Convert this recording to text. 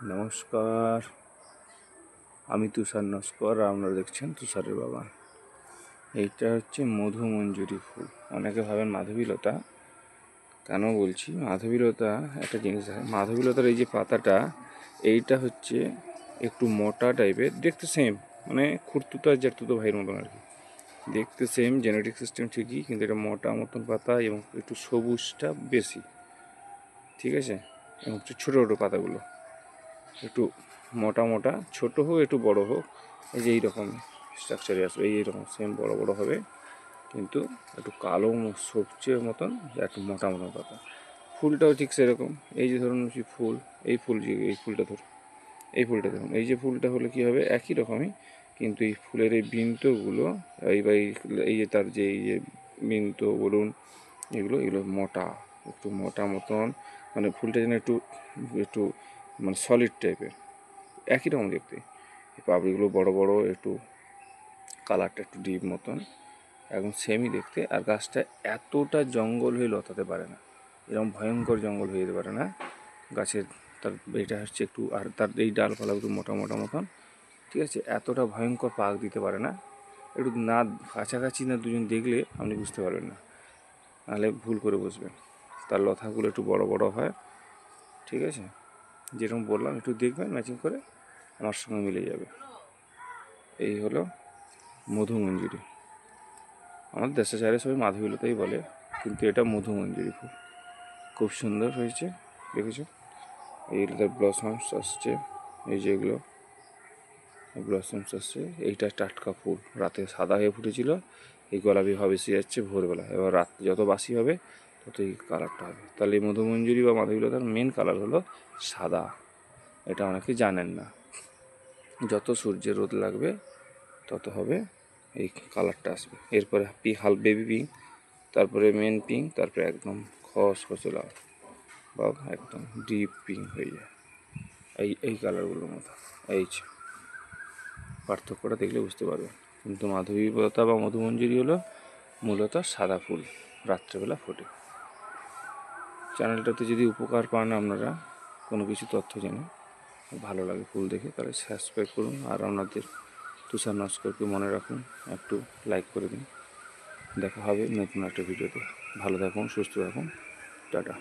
নমস্কার, আমি তুষার নস্কর আর আপনারা দেখছেন তুষারের বাগান। এইটা হচ্ছে মধুমঞ্জুরি ফুল। অনেকে ভাবেন মাধবীলতা। কেন বলছি মাধবীলতা, একটা জিনিস আছে, মাধবীলতার এই যে পাতাটা, এইটা হচ্ছে একটু মোটা টাইপের, দেখতে সেম, মানে খুরতুতো আর জারতুতো ভাইয়ের মতন আর কি, দেখতে সেম, জেনেটিক সিস্টেম ঠিকই, কিন্তু এটা মোটা মতন পাতা এবং একটু সবুজটা বেশি, ঠিক আছে। এবং ছোটো ছোটো পাতাগুলো একটু মোটা মোটা, ছোটো হোক একটু বড় হোক, এই যে এইরকম স্ট্রাকচারে আসবে, এইরকম সেম বড় বড় হবে, কিন্তু একটু কালো সবচেয়ে মতন, একটু মোটা মোটা পাতা। ফুলটাও ঠিক সেরকম। এই যে ধরুন ফুল, এই ফুল, যে এই ফুলটা ধরুন, এই ফুলটা ধরুন, এই যে ফুলটা হলে কী হবে, একই রকমই, কিন্তু এই ফুলের এই বৃন্তগুলো, এই যে তার যে এই যে বৃন্ত বলুন, এগুলো মোটা, একটু মোটা মতন, মানে ফুলটা যেন একটু একটু মানে সলিড টাইপের, একই রকম দেখতে। পাপড়িগুলো বড় বড়, একটু কালারটা একটু ডিপ মতন, একদম সেমই দেখতে। আর গাছটা এতটা জঙ্গল হয়ে লতাতে পারে না, এরকম ভয়ঙ্কর জঙ্গল হয়ে যেতে পারে না গাছের। তার এটা হচ্ছে একটু, আর তার এই ডালপালা একটু মোটা মোটা মতন, ঠিক আছে, এতটা ভয়ঙ্কর পাক দিতে পারে না। একটু না কাছাকাছি না দুজন দেখলে আপনি বুঝতে পারবেন না, নাহলে ভুল করে বসবেন। তার লতাগুলো একটু বড় বড় হয়, ঠিক আছে, যেরকম বললাম, একটু দেখবেন ম্যাচিং করে, আমার সঙ্গে মিলে যাবে। এই হলো মধুমঞ্জুরি। আমার দেশের চারে সবাই মাধবীলতাই বলে, কিন্তু এটা মধুমঞ্জুরি ফুল। খুব সুন্দর হয়েছে, দেখেছো, এইগুলোতে ব্লসমস আসছে, এই যেগুলো ব্লসমস আসছে। এইটা টাটকা ফুল, রাতে সাদা হয়ে ফুটেছিল, এই গোলাপি ভাব এসে যাচ্ছে ভোরবেলা। এবার রাত যত বাসি হবে তত এই কালারটা হবে। তাহলে এই মধুমঞ্জুরি বা মাধবীলতার মেন কালার হলো সাদা। এটা অনেকে জানেন না। যত সূর্যের রোদ লাগবে তত হবে এই কালারটা আসবে। এরপরে বেবি পিঙ্ক, তারপরে মেন পিঙ্ক, তারপরে একদম খসখসে লাল বা একদম ডিপ পিঙ্ক হয়ে যায়। এই কালারগুলোর মতো, এই পার্থক্যটা দেখলে বুঝতে পারবেন। কিন্তু মাধবীলতা বা মধুমঞ্জুরি হলো মূলত সাদা ফুল, রাত্রেবেলা ফোটে। চ্যানেলটাতে যদি উপকার পান আপনারা, কোনো কিছু তথ্য জেনে ভালো লাগে ফুল দেখে, তাহলে সাবস্ক্রাইব করুন। আর আপনাদের তুষার নস্করকে মনে রাখুন, একটু লাইক করে দিন। দেখা হবে নতুন একটা ভিডিওতে। ভালো থাকুন, সুস্থ থাকুন, টাটা।